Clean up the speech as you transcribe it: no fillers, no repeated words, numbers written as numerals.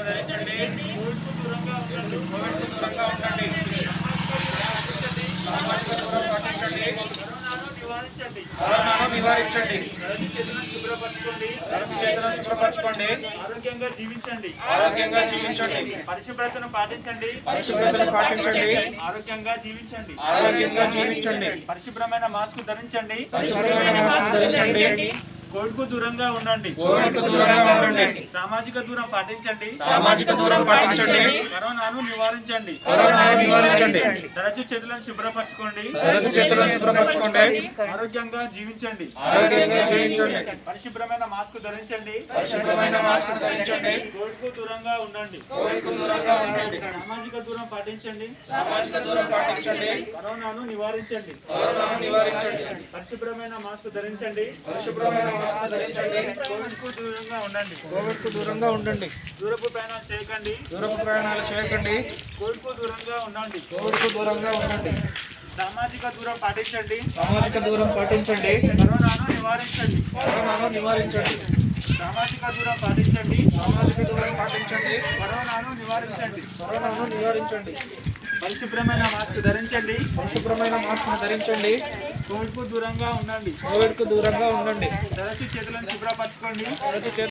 ధరించండి. కోవిడ్కు దూరంగా ఉండండి. సామాజిక దూరం పాటించండి. కరోనాను నివారించండి. తరచు చేతులను శుభ్రపరచుకోండి. ఆరోగ్యంగా జీవించండి. పరిశుభ్రతను పాటించండి. ఆరోగ్యంగా జీవించండి. పరిశుభ్రమైన మాస్క్ ధరించండి. కోవిడ్కు దూరంగా ఉండండి. సామాజిక దూరం పాటించండి. కరోనాను నివారించండి. తరచు చేతులను శుభ్రపరచుకోండి. ఆరోగ్యంగా జీవించండి. పరిశుభ్రమైన మాస్క్ ధరించండి. కోవిడ్కు దూరంగా ఉండండి. సామాజిక దూరం పాటించండి. కరోనాను నివారించండి. పరిశుభ్రమైన మాస్క్ ధరించండి. కోవిడ్కు దూరంగా ఉండండి. దూరపు ప్రయాణాలు చేయకండి. కోవిడ్కు దూరంగా ఉండండి. సామాజిక దూరం పాటించండి. కరోనాను నివారించండి. సామాజిక దూరం పాటించండి. కరోనాను నివారించండి. పరిశుభ్రమైన మాస్క్ ధరించండి. కోవిడ్కు దూరంగా ఉండండి. తరచు చేతులను శుభ్రపరచుకోండి.